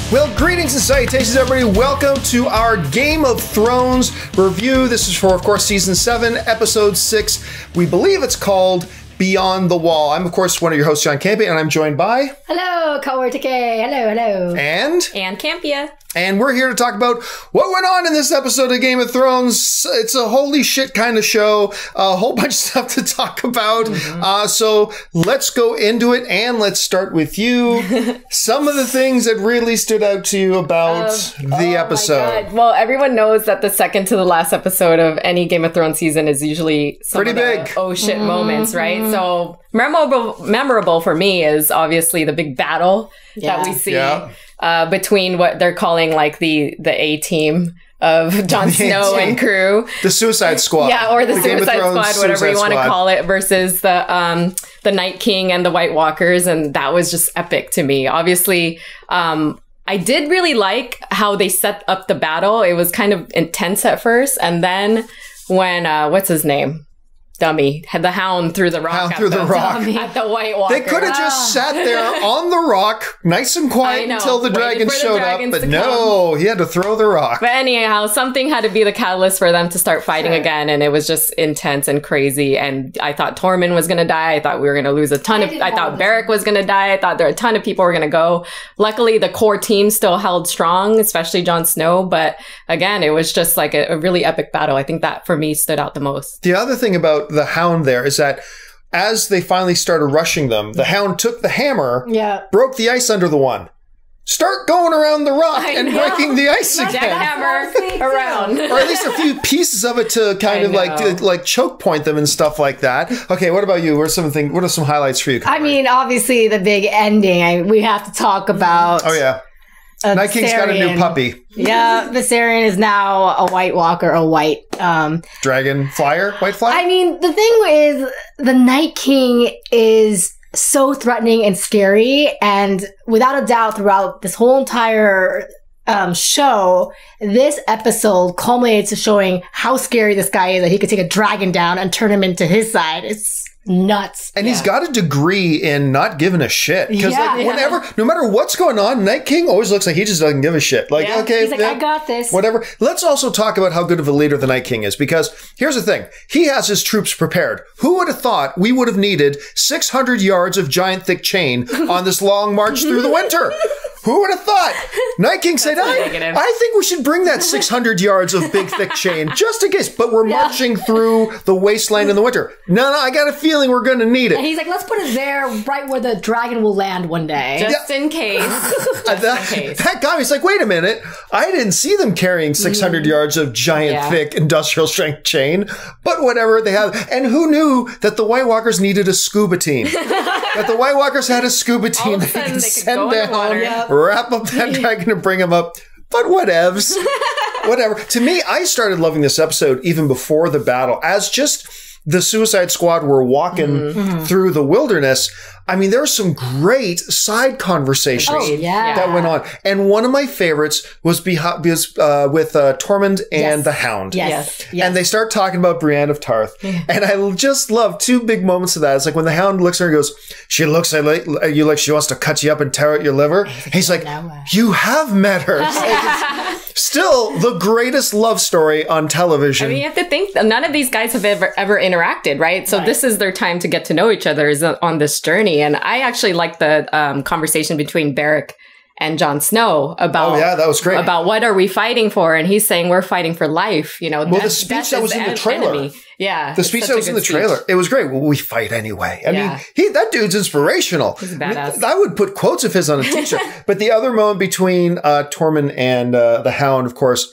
Well, greetings and salutations, everybody. Welcome to our Game of Thrones review. This is for, of course, Season 7, Episode 6. We believe it's called Beyond the Wall. I'm, of course, one of your hosts, John Campea, and I'm joined by... Hello, Kaori. Hello. And Campea. And we're here to talk about what went on in this episode of Game of Thrones. It's a holy shit kind of show. A whole bunch of stuff to talk about. So let's go into it, and let's start with you. Some of the things that really stood out to you about the episode. Well, everyone knows that the second to the last episode of any Game of Thrones season is usually some pretty big oh shit moments, right? So memorable for me is obviously the big battle that we see. Between what they're calling like the A-team of Jon Snow and crew. The Suicide Squad. Yeah, or the Suicide Squad, whatever you want to call it, versus the Night King and the White Walkers. And that was just epic to me. Obviously, I did really like how they set up the battle. It was kind of intense at first. And then when, what's his name? Dummy had the Hound through the rock. At the White Walker. They could have just sat there on the rock, nice and quiet until the dragon showed up. But no, he had to throw the rock. But anyhow, something had to be the catalyst for them to start fighting again, and it was just intense and crazy. And I thought Tormund was going to die. I thought we were going to lose a ton of. I thought Beric was going to die. I thought there were a ton of people were going to go. Luckily, the core team still held strong, especially Jon Snow. But again, it was just like a really epic battle. I think that for me stood out the most. The other thing about the Hound there is that as they finally started rushing them, the Hound took the hammer, broke the ice under the one. Start going around the rock and breaking the ice again. Hammer around. Or at least a few pieces of it to kind of like choke point them and stuff like that. Okay, what about you? What are some highlights for you? I mean, obviously the big ending we have to talk about. Oh, yeah. Night King's got a new puppy. Yeah, Viserion is now a White Walker, a white... Dragon flyer? White flyer? I mean, the thing is, the Night King is so threatening and scary, and without a doubt, throughout this whole entire show, this episode culminates to showing how scary this guy is, that he could take a dragon down and turn him into his side. It's nuts. And he's got a degree in not giving a shit. Because no matter what's going on, Night King always looks like he just doesn't give a shit. Like, okay. He's like, I got this. Whatever. Let's also talk about how good of a leader the Night King is. Because here's the thing. He has his troops prepared. Who would have thought we would have needed 600 yards of giant thick chain on this long march through the winter? Who would have thought? Night King said, I think we should bring that 600 yards of big, thick chain just in case. But we're marching through the wasteland in the winter. No, I got a feeling we're going to need it. And he's like, let's put it there right where the dragon will land one day. Just in case. That guy was like, wait a minute. I didn't see them carrying 600 yards of giant, thick, industrial strength chain. But whatever they have. And who knew that the White Walkers needed a scuba team? That the White Walkers had a scuba team that they could send down, wrap up that dragon and bring him up. But whatevs. Whatever. To me, I started loving this episode even before the battle as just the Suicide Squad were walking through the wilderness. I mean, there were some great side conversations that went on. And one of my favorites was with Tormund and the Hound. Yes. And they start talking about Brienne of Tarth. And I just love two big moments of that. It's like when the Hound looks at her and goes, she looks at you like she wants to cut you up and tear out your liver. He's like, you have met her. Still the greatest love story on television. I mean, you have to think none of these guys have ever interacted, right? So this is their time to get to know each other on this journey. And I actually like the conversation between Beric and Jon Snow about that was great. About what are we fighting for? And he's saying we're fighting for life. You know, the speech that was in the trailer. Enemy. Yeah, the speech that was in the trailer. It was great. Well, we fight anyway. I mean, that dude's inspirational. He's a badass. I would put quotes of his on a t-shirt. But the other moment between Tormund and the Hound, of course,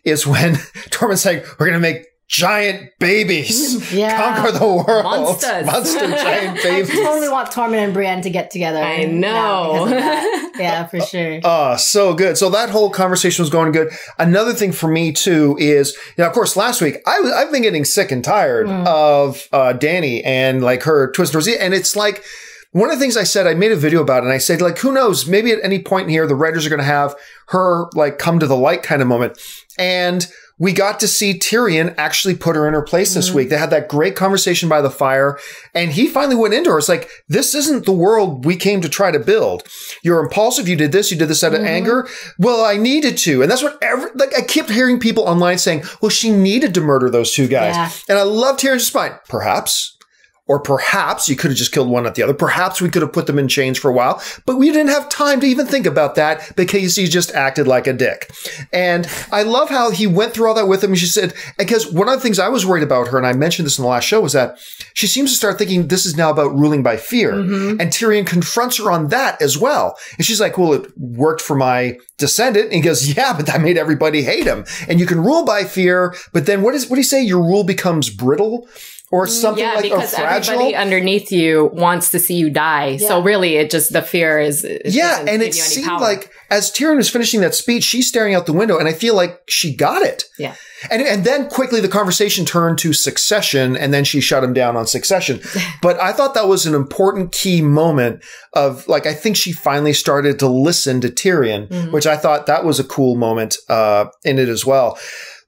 is when Tormund's saying, "We're going to make giant babies conquer the world." Monster giant babies. I totally want Tormund and Brienne to get together. I know. Yeah, for sure. So good. So that whole conversation was going good. Another thing for me too is, of course, last week I've been getting sick and tired of Dany and like her twist towards it, and it's like one of the things I said, I made a video about it, and I said, like, who knows? Maybe at any point in here, the writers are going to have her like come to the light kind of moment. And we got to see Tyrion actually put her in her place this week. They had that great conversation by the fire, and he finally went into her. It's like, this isn't the world we came to try to build. You're impulsive. You did this out of anger. Well, I needed to. And that's what I kept hearing people online saying, well, she needed to murder those two guys. Yeah. And I loved Tyrion's spine. Perhaps. Or perhaps you could have just killed one at the other. Perhaps we could have put them in chains for a while, but we didn't have time to even think about that because he just acted like a dick. And I love how he went through all that with him. She said, because one of the things I was worried about her, and I mentioned this in the last show, was that she seems to start thinking this is now about ruling by fear. And Tyrion confronts her on that as well. And she's like, well, it worked for my descendant. And he goes, yeah, but that made everybody hate him. And you can rule by fear, but then what do you say? Your rule becomes brittle? Or something like because everybody underneath you wants to see you die. Yeah. So really, the fear is and it seemed like as Tyrion was finishing that speech, she's staring out the window, and I feel like she got it. Yeah. And then quickly the conversation turned to succession, and then she shut him down on succession. But I thought that was an important key moment of, like, I think she finally started to listen to Tyrion, which I thought that was a cool moment in it as well.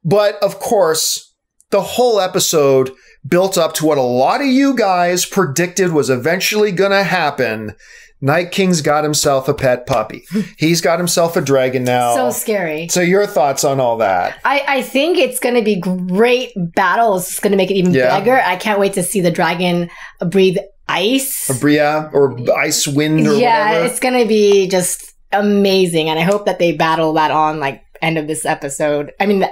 But of course, the whole episode built up to what a lot of you guys predicted was eventually going to happen. Night King's got himself a pet puppy. He's got himself a dragon now. So scary. So your thoughts on all that? I think it's going to be great battles. It's going to make it even bigger. I can't wait to see the dragon breathe ice. Or ice wind or whatever. Yeah, it's going to be just amazing. And I hope that they battle that on like end of this episode. I mean,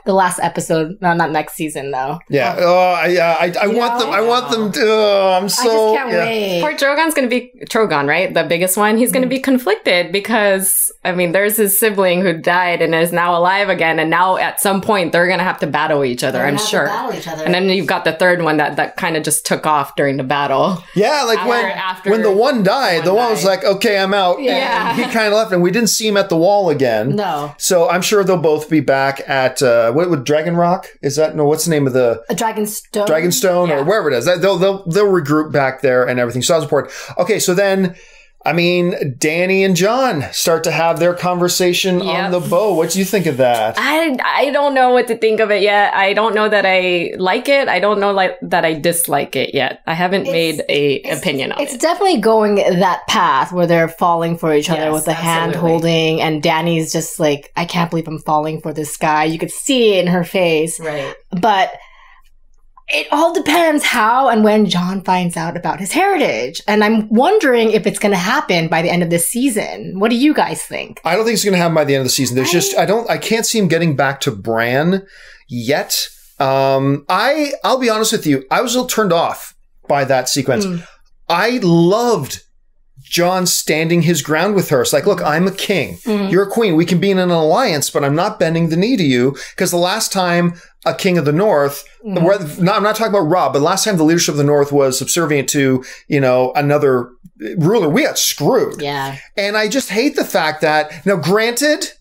the last episode, no, not next season though. Yeah. I want them to, I'm so. I just can't wait. Poor Drogon's going to be, Drogon, right? The biggest one. He's going to be conflicted because, I mean, there's his sibling who died and is now alive again. And now at some point they're going to have to battle each other, I'm sure. And then you've got the third one that kind of just took off during the battle. Yeah. Like when the one died, the one was like, okay, I'm out. Yeah. And he kind of left and we didn't see him at the wall again. No. So I'm sure they'll both be back at, what would Dragon Rock? Is that what's the name of the Dragonstone or wherever it is? They'll regroup back there and everything. So that was important. Okay, so then I mean, Dany and Jon start to have their conversation on the bow. What do you think of that? I don't know what to think of it yet. I don't know that I like it. I don't know that I dislike it yet. I haven't made a opinion on it. It's definitely going that path where they're falling for each other with the hand holding, and Dany's just like, I can't believe I'm falling for this guy. You could see it in her face. Right. But it all depends how and when Jon finds out about his heritage. And I'm wondering if it's going to happen by the end of this season. What do you guys think? I don't think it's going to happen by the end of the season. There's I can't see him getting back to Bran yet. I'll be honest with you. I was a little turned off by that sequence. I loved Jon standing his ground with her. It's like, look, I'm a king. You're a queen. We can be in an alliance, but I'm not bending the knee to you. Because the last time a king of the North, I'm not talking about Robb, but last time the leadership of the North was subservient to, another ruler, we got screwed. Yeah. And I just hate the fact that, now granted,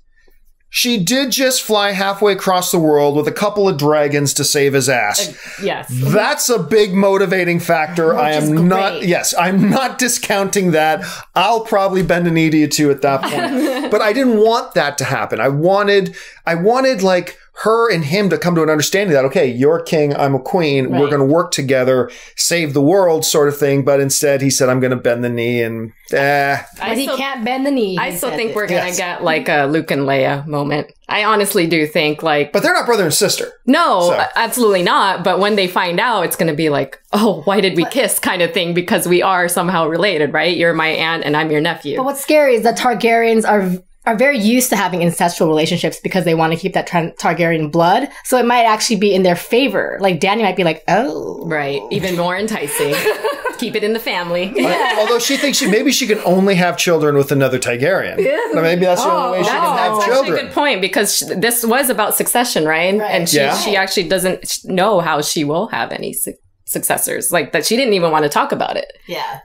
she did just fly halfway across the world with a couple of dragons to save his ass. Yes. That's a big motivating factor. I'm not discounting that. I'll probably bend a knee to you too at that point. But I didn't want that to happen. I wanted like her and him to come to an understanding that, okay, you're king, I'm a queen, we're going to work together, save the world sort of thing. But instead he said, I'm going to bend the knee and But he can't bend the knee. I still think we're going to get like a Luke and Leia moment. I honestly do think like... But they're not brother and sister. No, absolutely not. But when they find out, it's going to be like, oh, why did we kiss kind of thing? Because we are somehow related, right? You're my aunt and I'm your nephew. But what's scary is that Targaryens are very used to having incestual relationships because they want to keep that Targaryen blood. So it might actually be in their favor. Like Dany might be like, oh. Right. Even more enticing. Keep it in the family. Although she thinks maybe she can only have children with another Targaryen. Maybe that's the only way she can have children. That's actually a good point because this was about succession, right? And she actually doesn't know how she will have any successors. Like that she didn't even want to talk about it. Yeah.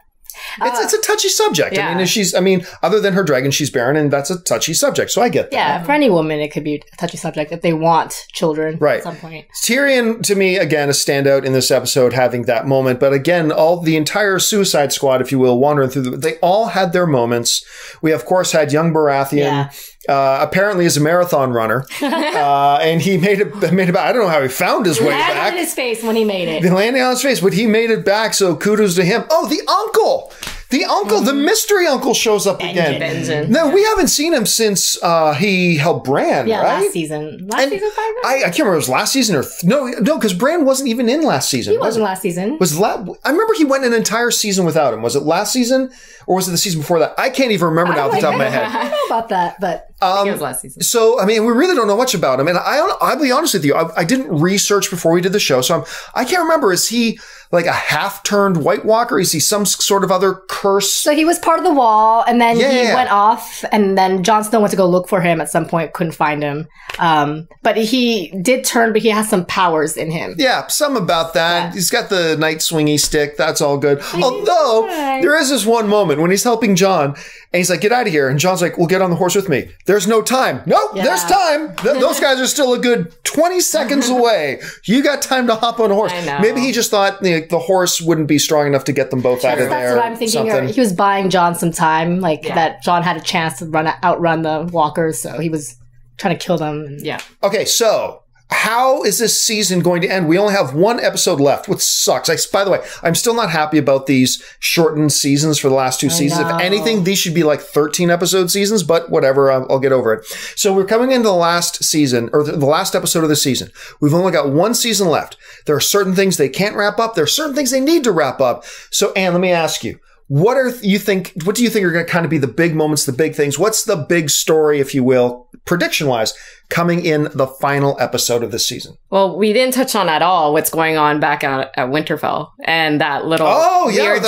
It's a touchy subject. Yeah. I mean, other than her dragon, she's barren, and that's a touchy subject. So I get that. Yeah, for any woman, it could be a touchy subject if they want children at some point. Tyrion, to me, again, a standout in this episode, having that moment. But again, the entire Suicide Squad, if you will, wandering through, they all had their moments. We, of course, had young Baratheon. Yeah. Apparently is a marathon runner. And he made it back. I don't know how he found his way back. Landed on his face when he made it. He landed on his face, but he made it back, so kudos to him. Oh, the uncle! The mystery uncle shows up again. Benjen. No, we haven't seen him since he helped Bran, right? Last season. Last season 5? I can't remember if it was last season or... no, because Bran wasn't even in last season. He wasn't last season. I remember he went an entire season without him. Was it last season? Or was it the season before that? I can't even remember now off the top of my head. I don't know about that, but... I think it was last season. So, I mean, we really don't know much about him. And I'll be honest with you, I didn't research before we did the show. So I can't remember. Is he like a half-turned White Walker? Is he some sort of other curse? So he was part of the wall, and then he went off, and then Jon Snow went to go look for him at some point, couldn't find him. But he did turn, but he has some powers in him. Yeah, some about that. Yeah. He's got the night swingy stick. That's all good. Although, there is this one moment when he's helping Jon, and he's like, get out of here. And Jon's like, well, get on the horse with me. There's no time. Nope, there's time. Those guys are still a good 20 seconds away. You got time to hop on a horse. I know. Maybe he just thought the horse wouldn't be strong enough to get them both out of there. That's what I'm thinking. Or he was buying Jon some time, that Jon had a chance to outrun the walkers, so he was trying to kill them. Yeah. Okay, so... how is this season going to end? We only have one episode left, which sucks. By the way, I'm still not happy about these shortened seasons for the last two seasons. If anything, these should be like 13 episode seasons, but whatever, I'll get over it. So we're coming into the last season, or the last episode of the season. We've only got one season left. There are certain things they can't wrap up. There are certain things they need to wrap up. So, Anne, let me ask you. What do you think are going to kind of be the big moments, the big things? What's the big story, if you will, prediction-wise, coming in the final episode of this season? Well, we didn't touch on at all what's going on back at Winterfell and that little weird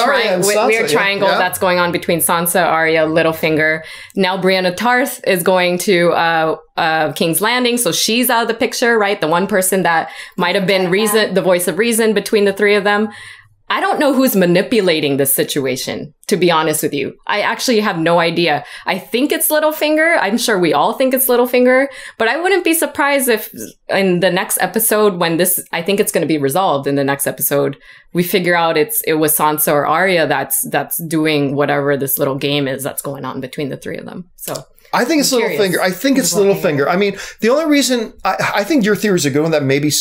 triangle that's going on between Sansa, Arya, Littlefinger. Now Brienne of Tarth is going to King's Landing, so she's out of the picture, right? The one person that might have been the voice of reason between the three of them. I don't know who's manipulating this situation, to be honest with you. I actually have no idea. I think it's Littlefinger. I'm sure we all think it's Littlefinger, but I wouldn't be surprised if in the next episode I think it's going to be resolved in the next episode, we figure out it was Sansa or Arya that's doing whatever this little game is that's going on between the three of them. So I think it's Littlefinger. I think it's Littlefinger. I mean, the only reason I think your theory is a good one, that maybe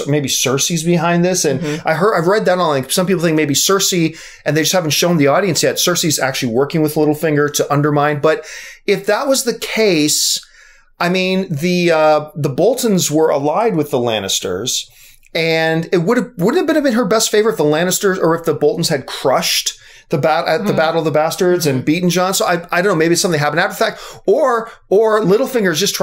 maybe Cersei's behind this, and I've read that on some people think maybe Cersei, and they just haven't shown the audience yet. Cersei's actually working with Littlefinger to undermine. But if that was the case, I mean, the Boltons were allied with the Lannisters, and it wouldn't have been her best favor if the Lannisters or if the Boltons had crushed the Battle of the Bastards and beaten Jon. So I don't know, maybe something happened after the fact, or Littlefinger is just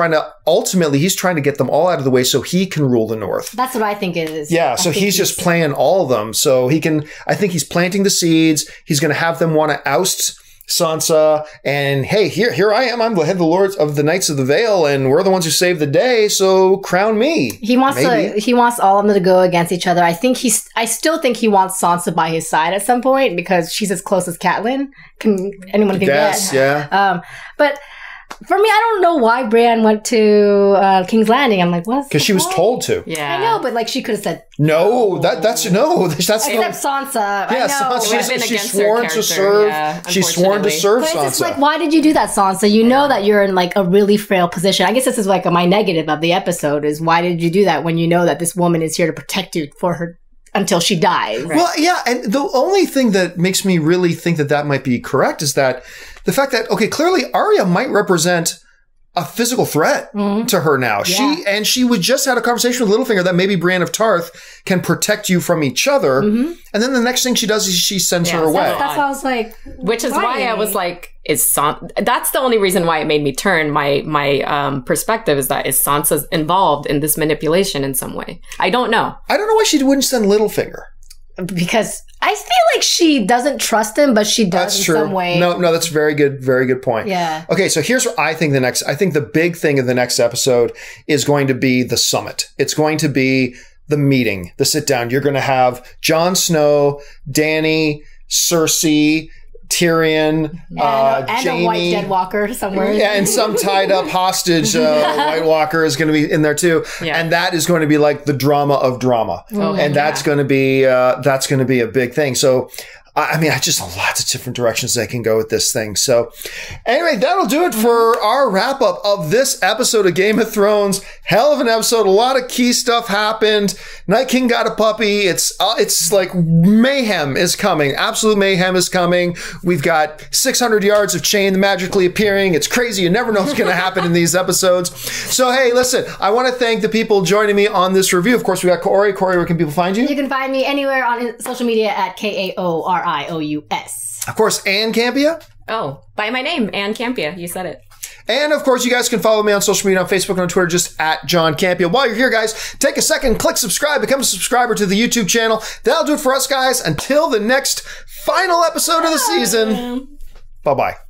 he's trying to get them all out of the way so he can rule the North. That's what I think it is. Yeah. So he's just playing all of them. So I think he's planting the seeds. He's going to have them want to oust Sansa, and hey, here I am. I'm the head of the Lords of the Knights of the Vale, and we're the ones who saved the day. So crown me. He wants all of them to go against each other. I still think he wants Sansa by his side at some point because she's as close as Catelyn. Anyone can get. Yeah. But for me, I don't know why Bran went to King's Landing. I'm like, what? Because she was told to. Yeah, I know, but she could have said no. That's except Sansa. Yeah, Sansa. She's sworn to serve. She's sworn to serve Sansa. It's just why did you do that, Sansa? You know that you're in a really frail position. I guess this is my negative of the episode is why did you do that when you know that this woman is here to protect you for her until she dies? Right? Well, yeah, and the only thing that makes me really think that might be correct is that the fact that, okay, clearly Arya might represent a physical threat to her now. Yeah. She would just had a conversation with Littlefinger that maybe Brienne of Tarth can protect you from each other. And then the next thing she does is she sends her away. That's why I was like, which is why I was like, that's the only reason why it made me turn my perspective is that is Sansa involved in this manipulation in some way? I don't know. I don't know why she wouldn't send Littlefinger. Because I feel like she doesn't trust him, but she does in some way. No, that's a very good point. Yeah. Okay, so here's what I think I think the big thing of the next episode is going to be the summit. It's going to be the meeting, the sit down. You're going to have Jon Snow, Dany, Cersei, Tyrion, and Jaime, a white dead walker somewhere. Yeah, and some tied up hostage White Walker is going to be in there too. Yeah. And that is going to be like the drama of drama. And that's going to be a big thing. So, I mean, I just lots of different directions they can go with this thing. So anyway, that'll do it for our wrap up of this episode of Game of Thrones. Hell of an episode. A lot of key stuff happened. Night King got a puppy. It's like mayhem is coming. Absolute mayhem is coming. We've got 600 yards of chain magically appearing. It's crazy. You never know what's going to happen in these episodes. So, hey, listen, I want to thank the people joining me on this review. Of course, we got Kaori. Kaori, where can people find you? You can find me anywhere on social media at KAORIOUS. Of course, Ann Campea. Oh, by my name, Ann Campea. You said it. And of course, you guys can follow me on social media, on Facebook and on Twitter, just at John Campea. While you're here, guys, take a second, click subscribe, become a subscriber to the YouTube channel. That'll do it for us, guys. Until the next final episode of the season. Bye-bye.